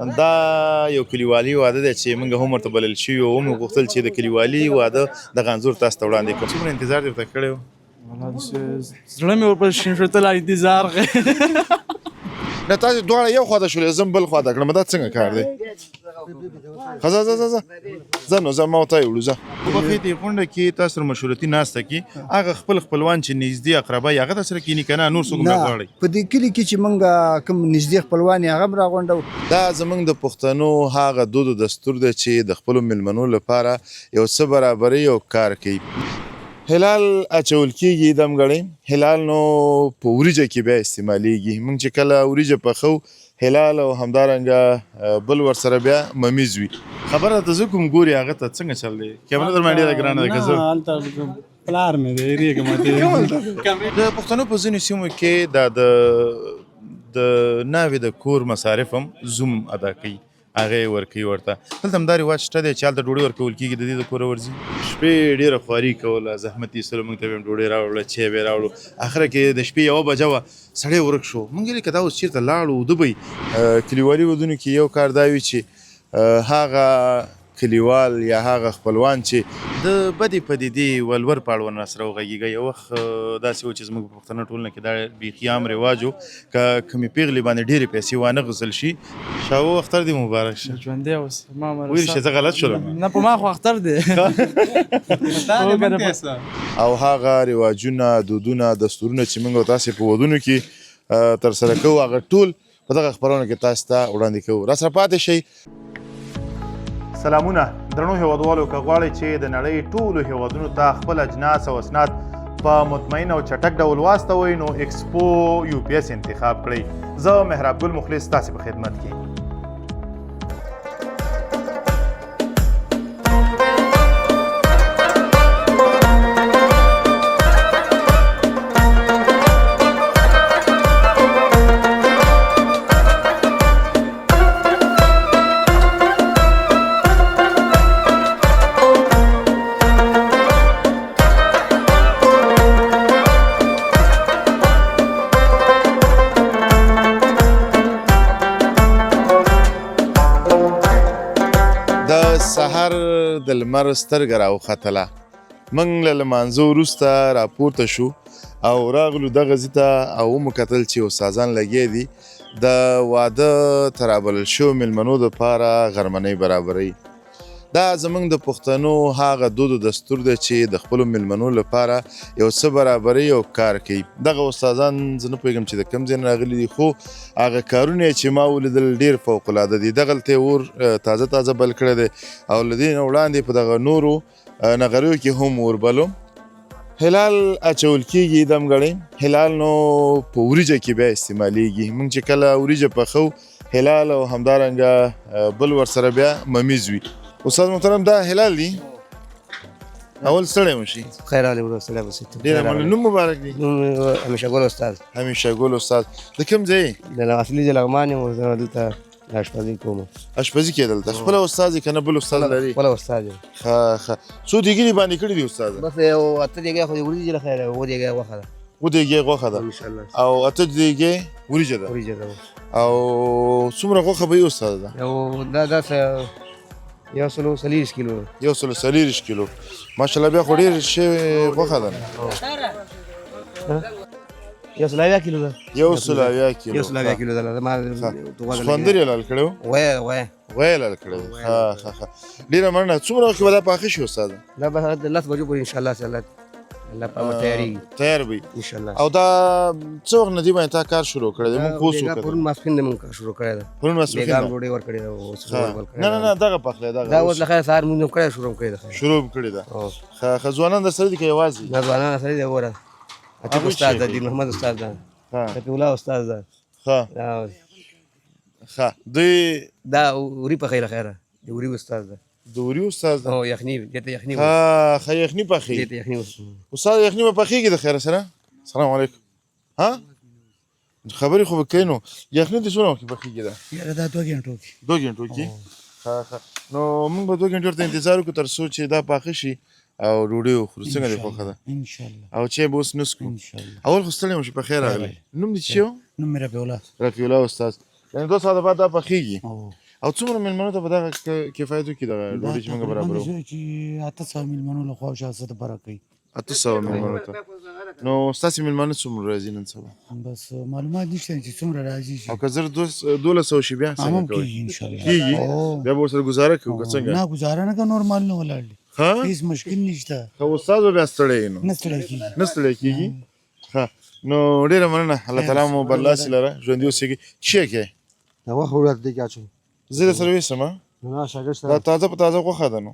دا یو کلیوالي واده دی چې موږ هم ورته بلل شوي وو ومې غوښتل چې د کلیوالي واده دغه انځور تاسو ته وړاندې کړم. څومره انتظار دې ورته کړی و؟ زړه مې ورپسې شین شو ته لا انتظار نه تاسې دواړه یو خوا ته شولې زه هم بل خوا ته کړم دا څنګه کار دی؟ ښه ځه ځه ځه ځه نو ځه ما ورته یې وړو ځه. په بخې دې غونډه کې تاسو سره مشورتي ناسته کې هغه خپل خپلوان چې نږدې اقربا یې هغه تاسو سره کښېني که نه نور څوک هم راغواړئ؟ په دې کلي کې چې موږ کوم نږدې خپلوان یې هغه هم راغونډوو. دا زموږ د پښتنو هغه دود و دستور دی چې د خپلو مېلمنو لپاره یو څه برابري او کار کوي. هلال اچول کېږي دمګړی هلال نو په وریجه کې بیا استعمالیږي. موږ چې کله وریجه پخو هلال او همدارنګه بل ورسره بیا ممیز وي. خبره ته زه کوم ګوري هغه ته څنګه چل دی؟ کیمره در باندې ډېره ګرانه ده که زه پلار مې دی هېرېږم د پښتنو په ځینو سیمو کې دا د ناوې د کور مصارف هم زوم ادا کوي هغه یې ورکوي ورته. دلته هم دا رواج شته دی چې هلته ډوډۍ ورکول کېږي د دې د کوره ورځي. شپې ډېره خواري کوله زحمت یې ایستلو موږ ته به یې ډوډۍ راوړله چای به یې راوړو. اخره کې د شپې 1 بجه وه سړی ورک شو. موږ ویلې که دا اوس چېرته لاړو وده به کلیوالي ودونو کې یو کار دا وي چې هغه کلیوال یا هغه خپلوان چې د بدې پدیدې ولور په اړوند راسره وغږېږه. یو وخت داسې و چې زموږ په پښتنه ټولنه کې دا بیخي عام رواج و که کومې پیغلې باندې ډېرې پیسې وانه غوښتل شي شاهو اختر دې مبارک شه. ژوندی اوس ویل چې زه غلط شولم نه په ما خو اختر دی او هغه رواجونه دودونه دستورونه چې موږ تاسې په ودونو کې ترسره کوو هغه ټول په دغه خپرونه کې تاسو ته وړاندې کوو. راسره پاتې شئ. سلامونه درنو هیوادوالو که غواړئ چې د نړۍ ټولو هیوادونو ته خپل اجناس او اسناد په مطمئن او چټک ډول واستوئ نو ایکسپو UPS انتخاب کړئ. زه مهراب ګل مخلص تاسې په خدمت کې. سحر د لمر سترګه راوختله موږ له لمانځه وروسته راپورته شو او راغلو دغه ځای ته او ومو کتل چې استادان لګیا دي د واده ته رابلل شوو مېلمنو دپاره غرمنۍ برابروي. دا زموږ د پښتنو هغه دود و دستور دی چې د خپلو مېلمنو لپاره یو څه برابري او کار کوي. دغه استادان زه نه پوهېږم چې د کوم ځای نه راغلي دي خو هغه کارونه یې چې ما ولیدل ډېر فوق العاده دي. دغلته یې اور تازه تازه بل کړی دی او له دې نه وړاندې په دغه نورو نغریو کې هم اور بلو. هلال اچول کېږي دمګړی هلال نو په وریجه کې بیا استعمالیږي. موږ چې کله وریجه پخو هلال او همدارنګه بل ورسره بیا ممیز وي. استاد محترم دا هلال دی اول ستړی مو شي. خیر راغلی ورو سلام وسې. ډېره مننه. نوم مبارک دی؟ همیشه ګل استاد. همیشه ګل استاد. د کوم ځای؟ د اصلي د لغمان یم زه دلته اشپزي کوم. اشپزي کې دلته خپله استاد یې که نه بل استاد لري؟ خپله استاد یم. ښه ښه څو دیګې باندې کړي دي استاده؟ بس یو 8 دیګې خو د وریجې له خیره 9 دیګې غوښه ده. 9 دیګې غوښه ده او 8 دیګې وریجه ده. او څومره غوښه به یې استاده ده؟ یو دا داسې 140 کیلو. 140 کیلو ماشاءالله بیا خو ډېر شوې غوښه ده. 100 کیلو ده. 100 کیلو. 100 کیلو ده. ما سخوندر یې لال کړی و؟ وای یې لال کړی و. ښه ښه ښه ډېره مننه. څومره وخت کې به دا پاخه شي استاده؟ دا به 10 بجو پورې انشاءالله الله په تیاری تیار وي انشاءالله. او دا څو وخت نه دی باندې تا کار شروع کړی دی؟ موږ خو اوس وکړو پرون ماسپښین نه موږ کار شروع کړی ده. پرون ماسپښین بیګام ډوډۍ ورکړې ده اوس نه نه نه دغه پخلی دا اوس له خیره سهار مونږ کړی شروع کړی ده. شروع کړې ده. ښه ځوانان درسره دي که یوازې؟ نه ځوانان سره دي. وګوره عتیق استاد ده، دین محمد استاد ده، شفیع الله استاد ده. ښه دوی دا وري پخوي له خیره د وري استاد ده. د وري استاد ده. او یخني دې ته یخني ښه یخني پخېږي. دې ته یخني استاد یخني به پخېږي د خیره سره؟ سلام علیکم. ها خبرې خو به کوې نو یخني دې څومره وخت کې پخېږي ده؟ یاره دا 2 غنټو کې. 2 غنټو کې؟ ښه ښه نو موږ به 2 غنټو ورته انتظار وکړو تر څو چې دا پاخه شي او ډوډۍ وخورو. څنګه دې خوښه ده؟ انشاءالله. او چای به اوس نه څښو؟ انشاءالله. اول خو ستړی یم چې په خیر راغلی. نوم دې څه و؟ نوم مې رفیع الله. رفیع الله استاد. یعنې 2 ساعته بعد دا پخېږي او څومره مېلمنو ته په دغه کفایت وکړي دغه ډوډۍ چې موږ برابرو؟ چې 800 مېلمنو له خوا شاه څه دپاره کوي 800 مېلمنو ته. نو ستاسې مېلمانه څومره راځي نن سبا؟ بس معلومات نشته چې څومره راځي شي او که زر 1200 شي بیا هم څنګه کوئ؟ کېږي انشاءالله کېږي؟ بیا به ورسره ګزاره کوو که څنګه؟ نه ګزاره نه کوو نورمال نه ولاړ دي ها؟ هېڅ مشکل نشته که استاد به بیا ستړی یې نو نه ستړی کېږي نه ستړی کېږي. ښه نو ډېره مننه الله تعالی مو برلاسي لره ژوندي اوسېږئ. څه کوې؟ دا غوښه وړاندې دی اچوم زه درسره ویسم ها؟ نه شاګرد دا تازه په تازه غوښه ده نو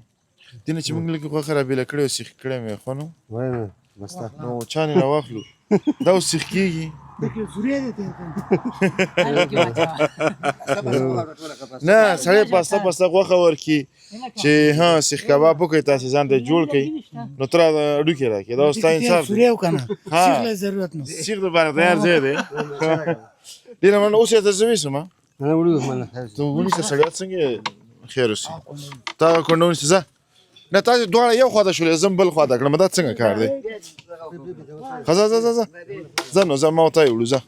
دې نه چې موږ لږ غوښه رابېله کړې او سیخ کړې مې خو نو وای نه بسته نو چانې راواخلو دا اوس سیخ کېږي نه سړی پاسته پاسته غوښه ورکړي چې ها سیخ کباب وکړئ تاسې ځان ته جوړ کړئ نو ته را ډوکې راکړې دا اوس ستا انصاف دی. سوریه وکنه ها. سیخ له ضرورت نه سیخ دپاره تیار ځای دی. ډېره مننه اوس یې ته زه ویسم ها نه وړو منه ته ونیسه سړی څنګه خیر اوسي تا کونډه ونیسه ځه نه تاسې دواړه یو خوا ته شولې زه بل خوا ته کړم دا څنګه کار دی؟ ښه ځه ځه ځه ځه ځه نو ځه ما او تا یې وړو ځه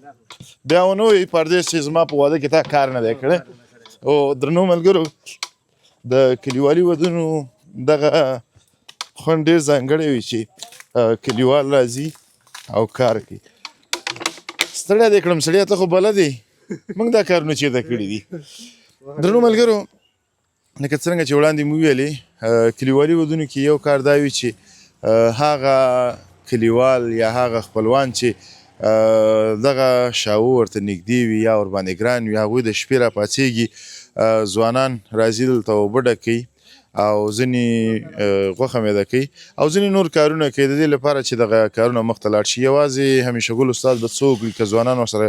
بیا ونه وایي پردېس چې زما په واده کې تا کار نه دی کړی. او درنو ملګرو د کلیوالي ودونو دغه خوند ډېر ځانګړی وي چې کلیوال راځي او کار کوي. ستړی دې کړم سړیه ته خو بلد یې موږ دا کارونه چېرته کړي دي. درنو ملګرو لکه څرنګه چې وړاندې مو ویلې کلیوالي ودونو کې یو کار دا وي چې هغه کلیوال یا هغه خپلوان چې دغه شاو ورته نږدې وي یا ورباندې ګران وي هغوی د شپې راپاڅېږي ځوانان راځي دلته اوبه ډکوي او ځینې غوښه میده کوي او ځینې نور کارونه کوي د دې لپاره چې دغه کارونه مخته لاړ شي. یوازې همیشه ګل استاد به څه وکړي که ځوانان ورسره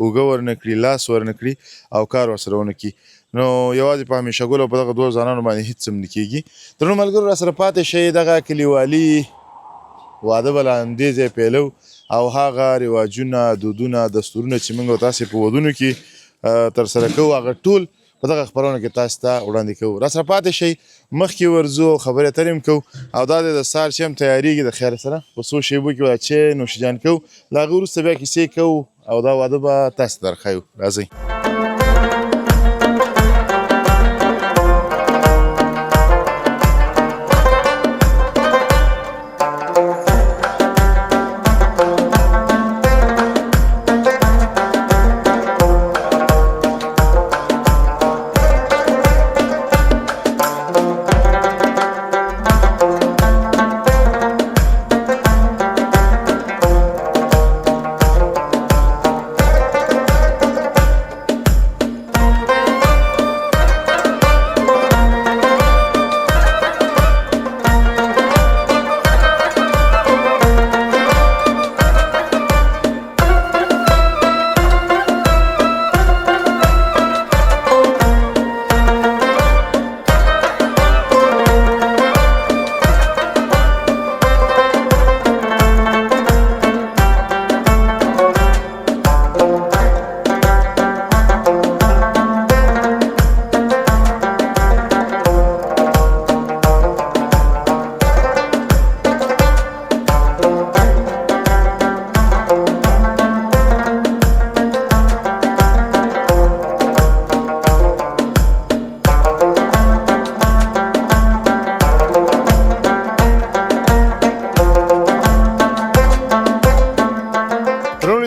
اوږه ورنه کړي لاس ورنه کړي او کار ورسره ونه کړي نو یوازې په همیشه ګل او په دغه دوه ځوانانو باندې هېڅ هم نه کېږي. درنو ملګرو راسره پاتې شئ دغه کلیوالي واده به له همدې ځای پیلو او هغه رواجونه دودونه دستورونه چې موږ تاسې په ودونو کې ترسره کوو هغه ټول په دغه خپرونه کې تاسو ته وړاندې کوو. راسره پاتې شئ مخکې ورځو خبرې اترې هم کوو او دا د سهار چې هم تیارېږي د خیر سره په څو شیبو کې به چای نوشیجان کوو له هغې وروسته بیا کیسې کوو او دا واده به تاسو ته درښیو. راځئ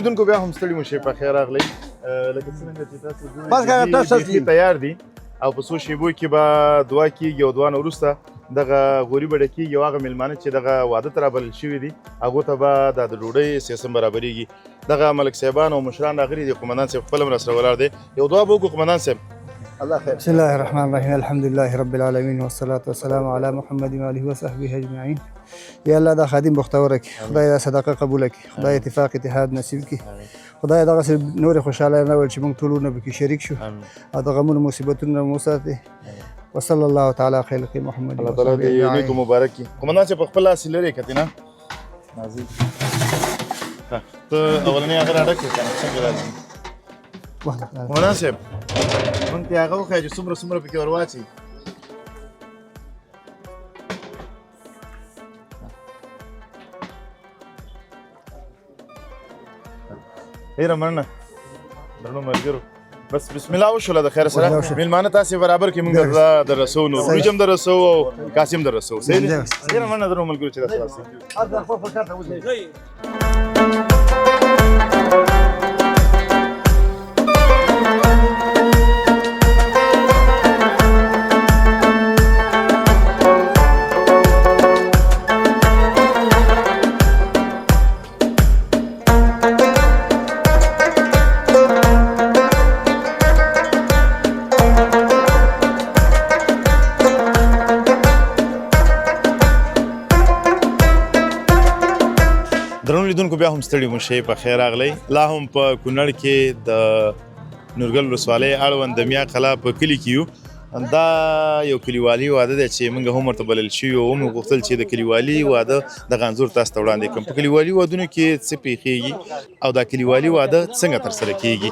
لیدونکو بیا هم ستړي مو شئ په خیر راغلی لکه څرنګه چې تاسو ګورئ تیار دي او په څو شیبو کې به دعا کېږي او دعا نه وروسته دغه غوري به ډکېږي او هغه مېلمانه چې دغه واده ته رابلل شوي دي هغو ته به دا د ډوډۍ سیسم برابرېږي. دغه ملک صاحبان او مشران راغلي دي قومندان صاحب خپل هم راسره ولاړ دی یو دعا به وکړو قومندان صاحب. الله خیر. بسم الله الرحمن الرحیم الحمد لله رب العالمین والصلاة والسلام علی محمد و آله و صحبه اجمعین. یا الله دا خادم بختوره کی خدای دا صدقه قبول کی خدای اتفاق اتحاد نصیب کی خدای دغه نور خوشاله نه ول چې موږ ټول نه به شریک شو او دغه مون مصیبتونه مو ساتي وصلی الله تعالی خلق محمد. الله تعالی دې نیکو مبارک کی. قومندان صاحب خپل لاس لري کتینا نازل ته اولنی هغه راډک کنه څنګه راځي قومندان صاحب مونږ ته هغه وخت چې څومره پکې ورواچي ډېره مننه درنو ملګرو بس بسم الله وشوله د خیر سره میلمانه تاسې برابر کې موږ د رسو نو وریجم د رسو او قاسم د رسو صحیح دی ډېره مننه درنو ملګرو چې تاسو درنو لیدونکو بیا هم ستړي مو شئ په خیر راغلی لا هم په کونړ کې د نورګل ولسوالۍ اړوند د میا قلعه په کلي کې یو دا یو کلیوالي واده دی چې موږ هم ورته بلل شوي وو موږ غوښتل چې د کلیوالي واده دغه انځور تاسو ته وړاندې کړم په کلیوالي ودونو کې څه پیښیږي او دا کلیوالي واده څنګه ترسره کیږي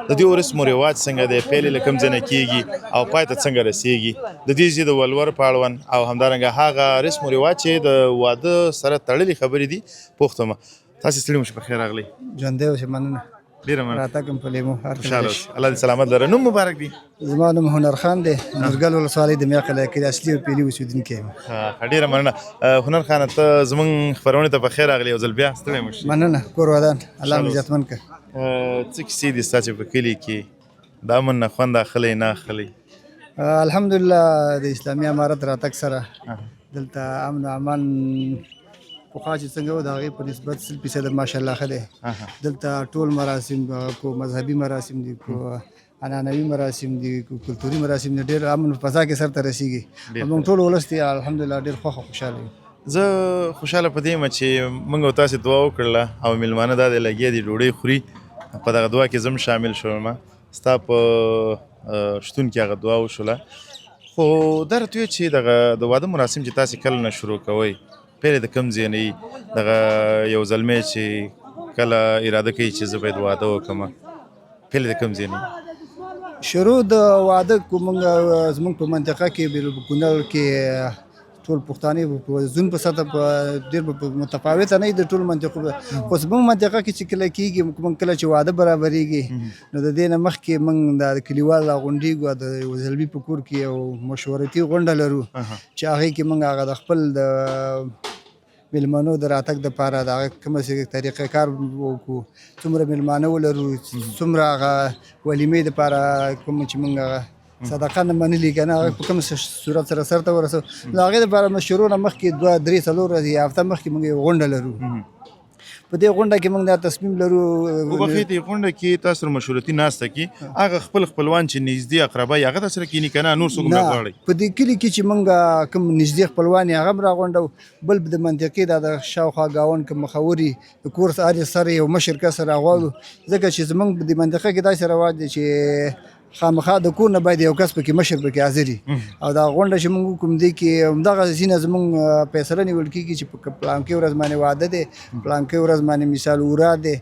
د دې رسم و رواج څنګه دی پیل له کوم ځای نه کیږي او پای ته څنګه رسیږي د دې ځای د ولور په اړوند او همدارنګه هغه رسم و رواج چې د واده سره تړلې خبرې دي پوښتمه تاسې ستړي مو شئ په خیر راغلی ژوندی اوسې مننه ډېره مننه راتګم په لیمو خوشحاله اوسئ الله دې سلامت لره نوم مبارک دی زما نوم هنر خان دی نورګل ولسوالۍ د میا قلعه کې د اصلي او پیلي اوسېدونکی یم ډېره مننه هنر خانه ته زموږ خپرونې ته په خیر راغلی یو ځل بیا ستړی مو شئ مننه کور ودان الله مو عزتمن کړه څه کیسې دي ستا چې په کلي کې د امن نه خوند اخلی نه اخلی الحمدلله د اسلامي امارت راتګ سره دلته امن و امان پخوا چې څنګه و د هغې په نسبت 100% ماشاءالله ښه دی دلته ټول مراسم کو مذهبي مراسم دي کو عنعنوي مراسم دي کو کلتوري مراسم دي ډېر امن فضا کې سرته رسیږي موږ ټول ولس دی الحمدلله ډېر خوښ او خوشحاله یو زه خوشحاله په دې یم چې موږ او تاسې دعا وکړله او میلمانه دا دی لګیا دي ډوډۍ خوري په دغه دعا کې زه هم شامل شوم ستا په شتون کې هغه دعا وشوله خو دا راته ویې چې دغه د واده مراسم چې تاسې کله نه شروع کوئ پیل د کوم ځای نه دغه یو زلمی چې کله اراده کوي چې زه باید واده وکړم پیل د کوم ځای نه شروع د واده کو موږ زموږ په منطقه کې کونړ کې ټول پښتانه په زون په سطح په ډېر متفاوته نه د ټول منطقو خو زموږ منطقه کې چې کله کېږي موږ کله چې واده برابرېږي نو د دې نه مخکې موږ د کلیوال راغونډېږو د یو زلمي په کور کې یو مشورتي غونډه لرو چې هغې کې موږ هغه د خپل د میلمنو د راتګ دپاره د هغه کومه طریقه کار وکړو څومره میلمانه ولرو څومره هغه ولیمې دپاره کوم چې موږ هغه صدقه نه منلي که نه هغه په کوم صورت سره سرته ورسو د هغې دپاره د شروع نه مخکې 2 3 4 ورځې یا هفته مخکې موږ یو غونډه لرو په دې غونډه کې موږ دا تصمیم لرو وبخښئ دې غونډه کې تاسو سره مشورتي ناسته کې هغه خپل خپلوان چې نږدې اقربا یې هغه تاسو سره کښېني که نه نور څوک هم راغواړئ په دې کلي کې چې موږ کوم نږدې خپلوان یې هغه هم راغونډو بل د منطقې دا د شاوخوا ګاونډ کوم مخوري د کور سره یو مشر کس راغواړو ځکه چې زموږ د منطقه کې داسې رواج دی چې خامخا د کور نه باید یو کس پکې مشر پکې حاضر او دا غونډه چې موږ کوم دی کې همدغه ځینې زموږ فیصله نیول کېږي چې په پلانکې ورځ باندې واده دی پلانکې ورځ باندې مثال ورا دی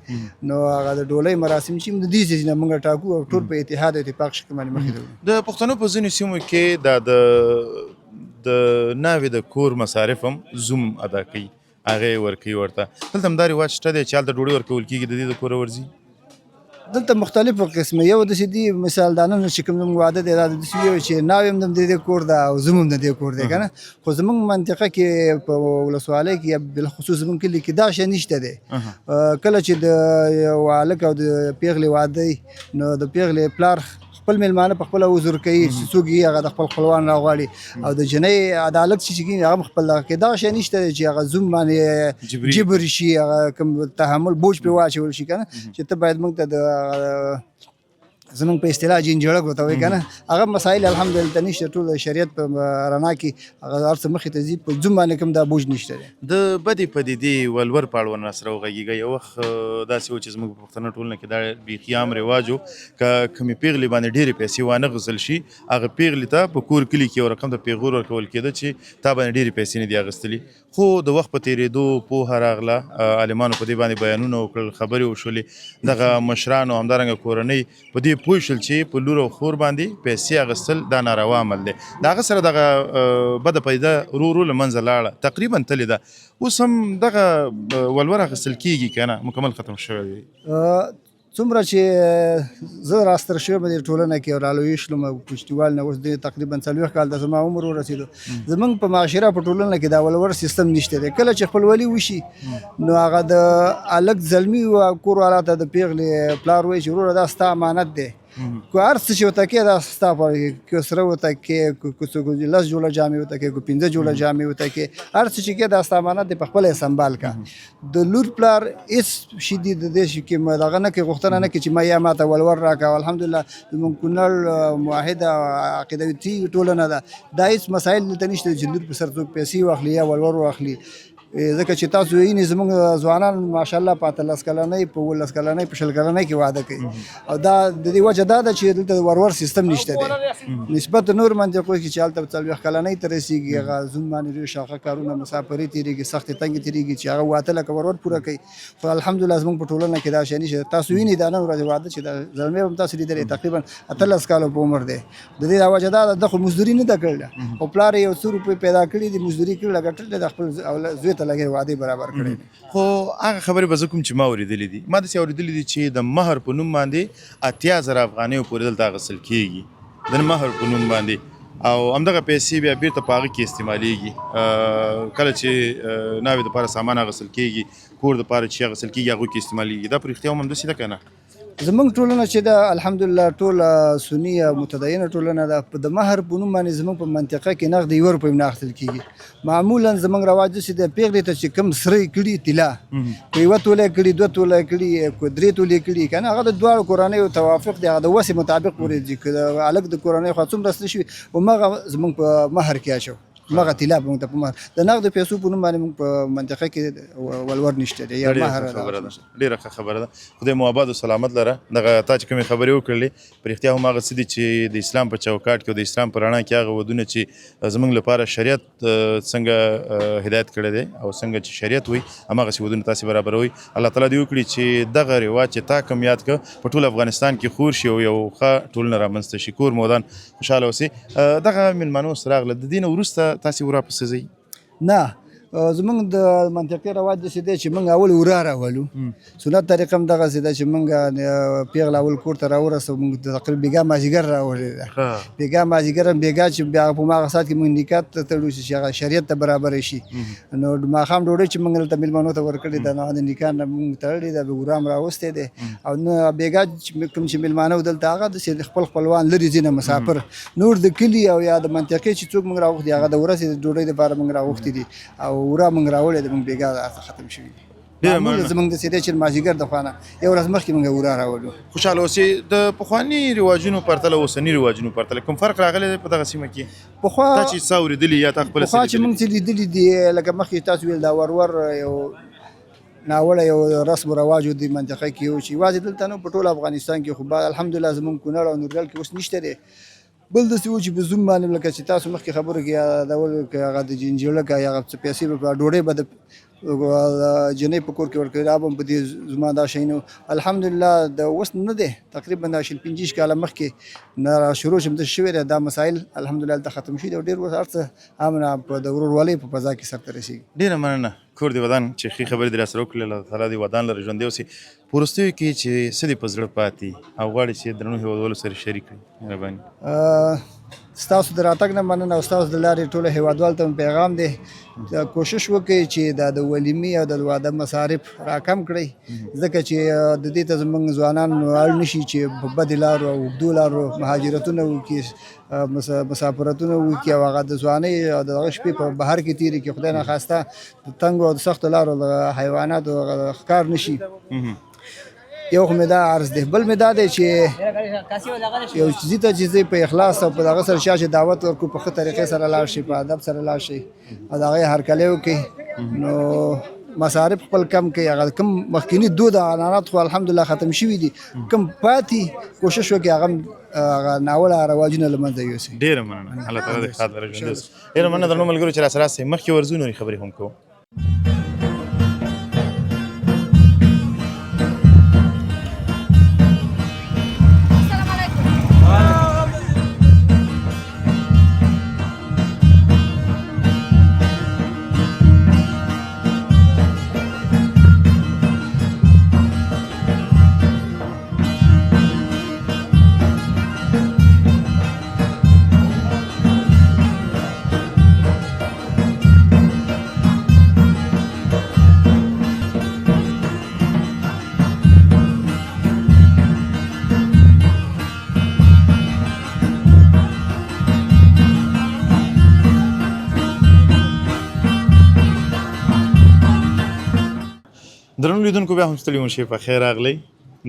نو هغه د ډولۍ مراسم چې د دې ځای نه موږ ټاکو او ټول په اتحاد او اتفاق شکل باندې مخکې ځو د پښتنو په ځینو سیمو کې دا د ناوې د کور مصارف هم زوم ادا کوي هغې ورکوي ورته دلته هم دا رواج شته دی چې هلته ډوډۍ ورکول کېږي د دې د کوره ورځي دلته مختلفو قسمه یو داسې دي مثال دا نن چې کوم زموږ واده دی دا داسې وي چې ناوې هم د دې کور ده او زوم هم د دې کور دی که نه خو زموږ منطقه کې په ولسوالۍ کې یا بالخصوص زموږ کلي کې دا شی نشته دی کله چې د یو هلک او د پیغلې واده نو د پیغلې پلار خپل میلمانه په خپله حضور کوي چې څوک یې هغه د خپل خپلوان راغواړي او د جنۍ عدالت چې کېږي هغه هم خپل دغه کوي دغه شی نشته دی چې هغه زوم باندې جبر شي هغه کوم تحمل بوج پرې واچول شي که نه چې ته باید موږ ته د زموږ په اصطلاح جنجړک ورته وایي که نه هغه مسایل الحمدلله نشته ټول شریعت په رڼا کې هغه هر څه مخې ته ځي په زوم باندې کوم دا بوج نشته دی د بدې پدیدې ولور په اړوند راسره وغږېږئ یو وخت داسې و چې زموږ په پښتنو ټولنه کې دا بیخي عام رواج و که کومې پیغلې باندې ډېرې پیسې وانه غوښتل شي هغه پیغلې ته په کور کلي کې یو رقم ته پیغور ورکول کېده چې تا باندې ډېرې پیسې نه دي اخیستلي خو د وخت په تېرېدو پوهه راغله عالمانو په دې باندې بیانونه وکړل خبرې وشولې دغه مشرانو همدارنګه کورنۍ په دې پوه شول چې په لور او خور باندې پیسې اخیستل دا ناروا عمل دی د هغه سره دغه بده پیدا ورو ورو له منځه لاړه تقریبا تلې ده اوس هم دغه ولور اخیستل کېږي که نه مکمل ختم شوی دی څومره چې زه راستر شوم د ټولنه کې او رالوی شلم پښتیوال نه اوس د تقریبا 40 کال د زما عمر ورسېدو زمونږ په معاشره په ټولنه کې دا ولور سیستم نشته دی کله چې خپلولي وشي نو هغه د الګ زلمی او کور والاته د پیغلې پلار وایي چې وروره دا ستا امانت دی کو هر څه چې وته کې دا ستا په کې سره وته کې کو څه لس جوړه جامې وته کې کو 15 جوړه جامې وته کې هر څه چې کې دا ستا امانت دی په خپل سنبال کا د لور پلار اس شدید د دې کې مدغه نه کې غوښتنه نه کې چې ما یا ماته ولور راکا الحمدلله زمون کونل موحده عقیدوي ټولنه ده دا هیڅ مسایل ته نشته چې لور په سر څوک پیسې واخلي یا ولور واخلي ځکه چې تاسو یې زموږ ځوانان ماشاءالله په 13 کلنۍ په 12 کلنۍ په 20 کلنۍ کې واده کوي او دا د دې وجه دا ده چې دلته ورور سیستم نشته دی نسبت نور منطقو کې چې هلته 40 کلنۍ ته رسېږي هغه زوم باندې شاخه کارونه مسافري تېرېږي سختې تنګې تېرېږي چې هغه واته لکه ورور پوره کوي خو الحمدلله زموږ په ټولنه کې دا شی نشته تاسو وینئ دا نن ورځ واده چې د زلمی هم تاسو لیدلی تقریبا 18 کالو په عمر دی د دې وجه دا ده د خو مزدوري نه ده کړې او پلار یې 100 روپۍ پیدا کړي دي مزدوري کړي ګټل د خپل زوی ته لګي واده برابر کړي خو هغه خبرې به زه کوم چې ما اورېدلې دي ما داسې اورېدلې دي چې د مهر په نوم باندې 80,000 افغانیو پورې دلته اخیستل کېږي د مهر په نوم باندې او همدغه پیسې بیا بیرته په هغه کې استعمالیږي کله چې ناوې دپاره سامان اخیستل کېږي کور دپاره چې اخیستل کېږي هغوی کې استعمالیږي دا په رښتیا هم همداسې ده که نه زمونږ ټولنه چې ده الحمدلله ټوله سني او متدینه ټولنه ده د مهر په نوم باندې زمونږ په منطقه کې نغد 1 روپۍ نه اخیستل کېږي معمولا زمونږ رواج داسې دی پیغلې ته چې کوم سره یې کړي طلا که 1 توله یې کړي 2 توله یې کړي که 3 توله یې کړي که نه هغه د دواړو کورنیو توافق دی هغه د وسې مطابق پورې ځي که د هلک د کورنۍ خوا څومره څه شوي همغه زمونږ په مهر کې اچو مغه طلا به موږ ته په مهر د نغدو پیسو په نوم باندې موږ په منطقه کې ولور نشته دی یا مهر ډېره ښه خبره ده خدای مو آباد او سلامت لره دغه تا چې کومې خبرې وکړلې په رښتیا هم هغه څه دي چې د اسلام په چوکاټ کې او د اسلام په رڼا کې هغه ودونه چې زموږ لپاره شریعت څنګه هدایت کړی دی او څنګه چې شریعت وي هماغسې ودونه تاسې برابروئ الله تعالی دې وکړي چې دغه رواج چې تا کوم یاد کړه په ټول افغانستان کې خور شي او یو ښه ټولنه رامنځته شي کور مودان خوشحاله اوسئ دغه میلمانه اوس راغله د دې نه وروسته تاسې ورپسې ځئ نه زمونږ د منطقې رواج داسې دی چې موږ اول ورا راولو سنت طریقه هم دغسې ده چې موږ پیغله اول کور ته راورسو موږ تقریبا بېګا مازدیګر راوړې ده بېګا مازدیګر هم بېګا چې بیا په هماغه ساعت کې موږ نکاح ته تړو چې هغه شریعت ته برابره شي نو ماښام ډوډۍ چې موږ دلته میلمنو ته ورکړې ده نو د نکاح نه موږ تړلې ده ورا هم راوستی دی او نه بېګا کوم چې میلمانه و دلته هغه داسې خپل خپلوان لرې ځي نه مسافر نور د کلي او یا د منطقې چې څوک موږ راوښتي هغه د ورځې د ډوډۍ دپاره موږ راوښتي دي او ورا موږ راوړی د موږ بېګا ختم شوي دي معمول زموږ داسې دی چې مازدیګر د خوا نه یو ورځ مخکې موږ ورا راولو خوشحاله اوسئ د پخواني رواجونو پرتله اوسني رواجونو پرتله کوم فرق راغلی دی په دغه سیمه کې پخوا تا چې څه اورېدلي یا تا خپله پخوا چې موږ څه لیدلي دي لکه مخکې تاسو ویل دا ورور یو ناوړه یو رسم و رواج د منطقه کې و چې یوازې دلته نه په ټول افغانستان کې خو الحمدلله زموږ کونړ او نورګل کې اوس نشته دی بل داسې و چې په زوم باندې لکه چې تاسو مخکې خبرو کې یادول که هغه د جنجړه که هغه څه پیسې به ډوډۍ به د جنۍ په کور کې ورکوي دا به هم په دې زما دا شی نه الحمدلله د اوس نه دی تقریبا د 25 کاله مخکې نه شروع شم شوی دی دا مسایل الحمدلله هلته ختم شوي دي او ډېر اوس هر څه امن په د ورورولۍ په فضا کې سرته رسېږي ډېره مننه کور دې ودان چې ښې خبرې دې راسره وکړلې الله تعالی دې ودان لره ژوندی اوسي په وروستیو کې چې څه دې په زړه پاتې او غواړې چې درنو هېوادوالو سره شریک کړي مهرباني ستاسو د راتګ نه مننه او ستاسو د لارې ټولو هېوادوالو ته پیغام دی کوشش وکړئ چې دا د ولیمې او د واده مصارف راکم کړئ ځکه چې د دې ته زموږ ځوانان اړ نشي چې په بدې لارو او اوږدو لارو مهاجرتونه وکړي مسافرتونه وکړي او هغه د ځوانۍ او د هغه شپې په بهر کې تېرې کړي خدای ناخواسته د تنګو او د سختو لارو د حیواناتو ښکار نشي یو خو مې دا عرض دی بل مې دا دی چې یو ځي ته چې په اخلاص او په دغه سره چا چې دعوت ورکړو په ښه طریقې سره لاړ شي په ادب سره لاړ شي او د هغې هرکلی وکړي نو مصارف خپل کم کوي هغه کوم مخکیني دود عنعنات خو الحمدلله ختم شوي دي کوم پاتې کوشش وکړي هغه ناوړه رواجونه له منځه یوسي ډېره مننه الله تعالی دې ښاد لره ژوندي اوسي ډېره مننه درنو ملګرو چې راسره راسئ مخکې ورځو نورې خبرې هم کوو درنو لیدونکو بیا هم ستړي مو شئ په خیر راغلی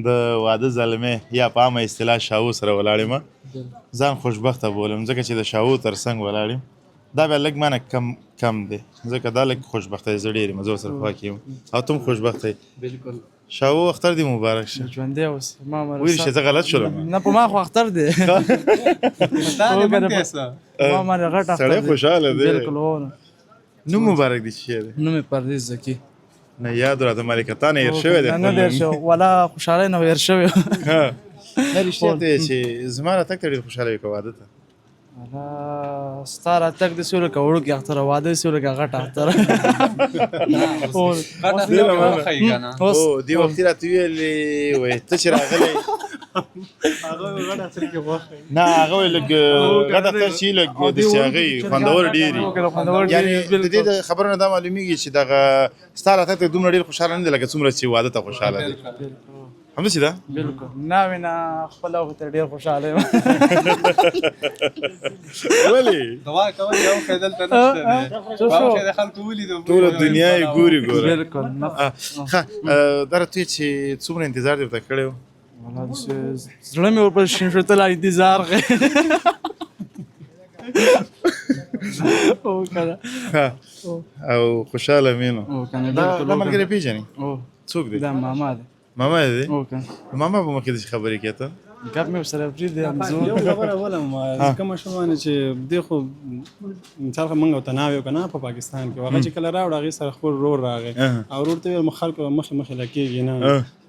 د واده زلمې یا په عامه اصطلاح شاو سره ولاړ یم ځان خوشبخته بولم ځکه چې د شاو تر څنګ ولاړ یم دا بیا لږ مانه کم دی ځکه دا لږ خوشبخته دی زه ډېر یم زه ورسره خوښ یم او ته هم خوشبخته یې بالکل شاو اختر دې مبارک شه ژوندی اوسې ما ویل شي زه غلط شولم نه په ما خو اختر دی ما باندې غټ اختر سړی خوشحاله دی بالکل هو نوم مبارک دی چې دی نوم یې پردیس زکي نه یاد راته مالکتا نه هېر شوی دی نه ډېر شو ولا خوشحالۍ نه هېر شوی نه رښتیا ته چې زما راتګ ته ډېر خوشحاله وي که واده ته ستا راتګ داسې وي لکه وړوکې اختره واده داسې وي لکه غټه اختره هو دې وختي راته ویلې وایي ته چې راغلی نه هغه وایي لږ غټ اختر چې لږ داسې هغه یي خوندور ډېر یي یعنې د دې د خبرو نه دا معلومیږي چې دغه ستا راتګ ته دومره ډېر خوشحاله نه دی لکه څومره چې واده ته خوشحاله دی همداسې ده بالکل ناوې نه خپله وخت ډېر خوشحاله یم ولې دوا کول یو ښه دلته نشته دی باوښې د خلکو ولیدو ټوله دنیا یې ګوري ګوره بالکل ښه دا راته وایي چې څومره انتظار دې ورته کړی و زړه مې ورپسې شین شو ته لا انتظار او خوشحاله مینو دا ملګری پیژنې څوک دی دا ماما دی ماما دی ماما په مخکې داسې خبرې کې ته ګپ مې ورسره پرېږدي یو خبره ولم کومه شومانه چې دې خو مثال موږ ورته ناوې که نه په پاکستان کې هغه چې کله راوړ هغې سره خپل ورور راغی او ورور ته ویل خلکو مخې لکېږي نه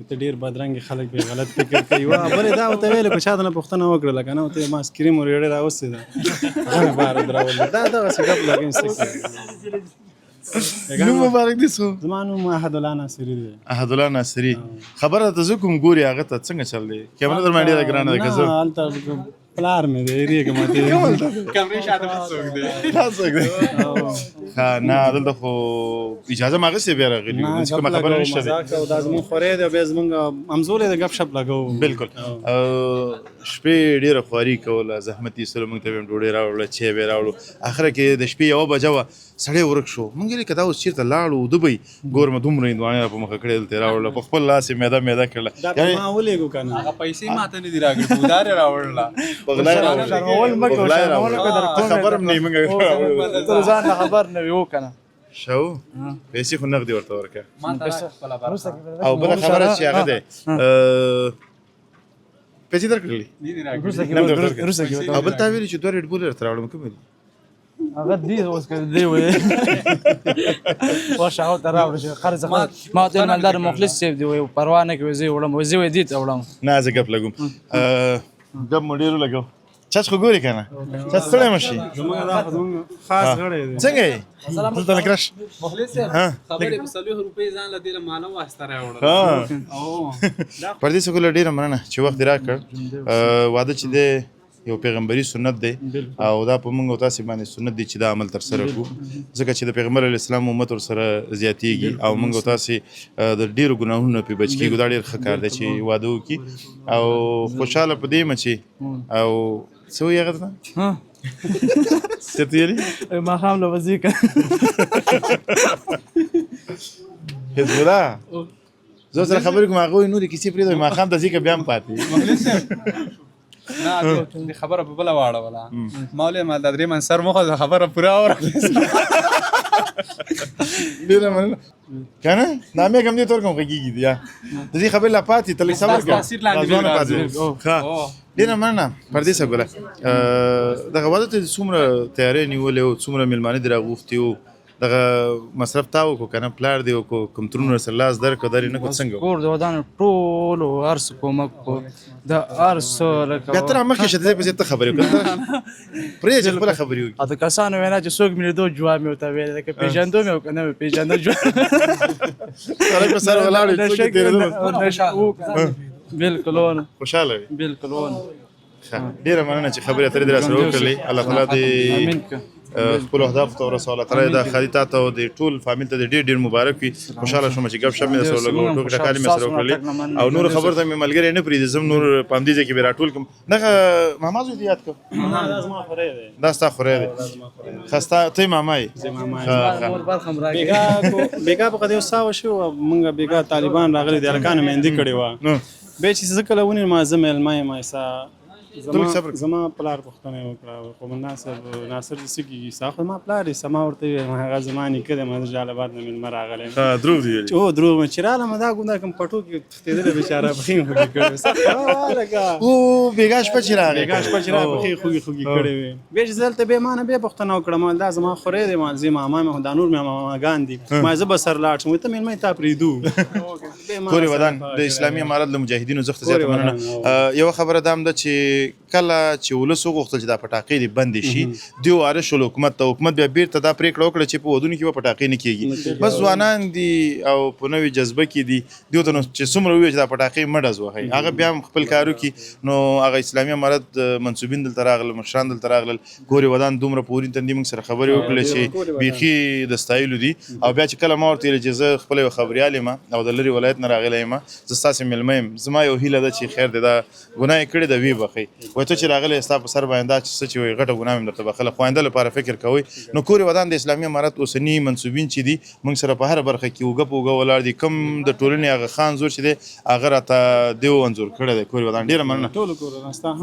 ته ډېر بدرنګې خلک بې غلط فکر کوي بلې دا ورته ویلې که چا ته نه پوښتنه وکړله که نه ورته ما سکریم ورېړې راوستې ده هغه مې باره درولې دا دغسې ګپ لګوي نوم مبارک دی څو زما نوم احدالله ناصري دی احدالله ناصري خبره ته زه کوم ګوري هغه ته څنګه چل دی کیمره در باندې ډېره ګرانه ده که زه نه هلته پلار مې دی هېرېږم کمرې شاته بل څوک دی دا څوک دی ښه نه دلته خو اجازه مې اخیستې بیا راغلي داسې کومه خبره نشته دی دا زموږ خورې دی او بیا زموږ همزولې د ګپ شپ لګوو بالکل شپې ډېره خواري کوله زحمت یې ایستلو موږ ته به یې ډوډۍ راوړله چای به یې راوړو اخره کې د شپې 1 بجه وه سړی ورک شو موږ ویلې که دا اوس چېرته لاړو دوبۍ ګورمه دومره هندواڼې را په مخه کړې دلته یې راوړله په خپل لاس یې میده کړله دا په ما ولېږو که نه هغه پیسې ماته نه دي راکړې پودار یې راوړله په غلا یې راوړله خبر هم نه یې موږ ته ځان نه خبر نه وي و که نه شو پیسې خو نغدې ورته ورکړه ماته خپله برخه او بله خبره چې هغه دی پیسې درکړلې او بل تا ویلي چې 2 ریډ بول درته راوړم کومې دي هغه دی اوس که دی وایي واشه هغه ته راوړه چې خرڅ ما ورته ویل مالدار مخلص صاحب دی وایي پروا نه کوي زه یې وړم زه وایي دې ته وړم نه زه ګپ لګوم ګپ مو ډېر ولګو چاچ خو ګوري که نه چاچ ستړی مه شي زموږ دا خو زموږ خاص غړی دی څنګه یې دلته لږ راشه مخلص صاحب خبرې په 40 روپۍ ځان له دې له ماله واسطه راوړل پردې سکوله ډېره مننه چې وخت دې راکړ واده چې دی یو پیغمبري سنت دی او دا په موږ او تاسې باندې سنت دی چې دا عمل ترسره کړو ځکه چې د پیغمبر علیه السلام امت ورسره زیاتېږي او موږ او تاسې د ډېرو ګناهونو نه پرې بچ کېږو دا ډېر ښه کار دی چې واده وکړي او خوشحاله په دې یم چې او څه وایي هغه ته څه ته ویلې ماښام له وځي که حزب الله زه سره خبرې کوم هغه وایي نورې کیسې پرېږدئ ماښام ته ځي که بیا هم پاتې نه د خبره په بله واړوله ما ویل ما دا 3 منصر مخه خبره پوره اورله ډېره مننه که نه نامې هم دې ته ورکړم غږېږي دي یا د دې خبرې لا پاتې ته لږ صبر کړه ښه ډېره مننه پردیسه ګله دغه واده ته څومره تیاری نیولې او څومره مېلمانه دې راغوښتي وو دغه مصرف تا وکړو که نه پلار دې وکړو کوم ترونه سره لاس درکړو دا یې نه کړو څنګه کور د ودانو ټولو هر څه کومک وکړو د هر څه لکه بیا ته رامخکې شه د دې پسې ته خبرې وکړه پرېږده چې خپله خبرې وکړي او د کسانو وینا چې څوک مې لیدو جواب مې ورته ویلی لکه پېژندو مې او که نه مې پېژنده جواب سړی په سر ولاړ وي څوک یې تېرېدلو بالکل ونه خوشحاله وي بالکل ونه ډېره مننه چې خبرې اترې دې راسره وکړلې الله تعالی دې خپل اهداف ته ورسول. الله تعالی د خالي تاسو او د ټول فامیل ته ډیر ډیر مبارک وي. خوشاله شوم چې غب شپ مې سره لګو ټوک ټکالي مې سره وکړلې او نور خبر ته مې ملګری نه پریږدي زم نور پام دي چې به راټول کوم دغه ماما زو دي یاد کو دا زما خوره دی دا ستا خوره دی خسته ته مامای بیګا په قضیه وساو شو مونږ بیګا طالبان راغلي دي الکان مهندي کړي و به چې څه کله ونی ما زمل ما سا زما پلار پښتنه وکړه قومندان صاحب ناصر سګي ساخه ما پلار سما ورته ما هغه زماني کده ما جالبات نه مل مراغله ها درو دی او درو ما چیراله ما دا ګوندا کوم پټو کې تختیدل بیچاره بخین خوږی کړو سخه او بیګاش په چیرې بیګاش په چیرې بخین خوږی کړی وي به ځلته به مانه به پښتنه وکړه ما دا زما خورې دی ما زما ما د نور ما ګاندي ما زه بسر لاړ شم ته مې تا پریدو کوري ودان د اسلامي امارت له مجاهدینو زخت زیات مننه. یو خبره دام ده چې کله چې ولس وغوښتل چې دا پټاقې دي بند شي دیو وارث شول حکومت ته حکومت بیا بیرته دا پریکړه وکړه چې په ودونو کې به پټاقې نه کیږي بس ځوانان دي او په نوې جذبه کې دي دیو ته نو چې څومره وي چې دا پټاقې مړه زوهي هغه بیا خپل کارو کې نو هغه اسلامي امارت منسوبین دلته راغلل مشران دلته راغلل ګوري ودان دومره پوري تندې موږ سره خبرې وکړلې چې بیخي د ستایلو دي او بیا چې کله ما ورته ویل چې زه خپل یو خبريال یم او د لري ولایت نه راغلی یم زه ستاسې میلمه یم زما یو هیله ده چې خیر دی دا ګناه یې کړې ده ویې بخښئ وایي ته چې راغلی ستا په سر باندې دا چې څه چې وایي غټه ګناه مې درته بخښله خوینده لپاره فکر کوئ نو کورې ودان د اسلامي امارت اوسني منصوبین چې دي موږ سره په هره برخه کې اوږه په اوږه ولاړ دي کوم د ټولنې هغه خان زور چې دی هغه راته دیو انځور کړی دی کورې ودان ډېره مننه ټولو کورونه ستا هم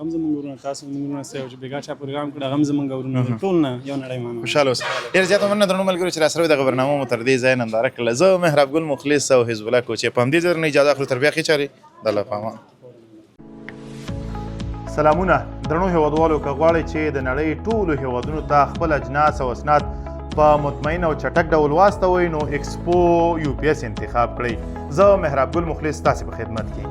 هم زموږ ورونه تاسو زموږ ورونه سیو چې بیګا چا پروګرام کړه هم زموږ ورونه ټول نه یو نړۍ مانه خوشاله اوسئ. ډېر زیاته مننه درنو ملګرو چې راسره د خبرنامو مو تر دې ځایه ننداره کړله. زه مهراب ګل مخلص او حزب الله کوچې په همدې ځای نه اجازه اخلو تر بیا ښې چارې د الله په امان. سلامونه درنو هیوادوالو که غواړئ چې د نړۍ ټولو هیوادونو ته خپل اجناس او اسناد په مطمئن او چټک ډول واستوئ نو ایکسپو UPS انتخاب کړئ. زه مهراب ګل مخلص تاسې په خدمت کې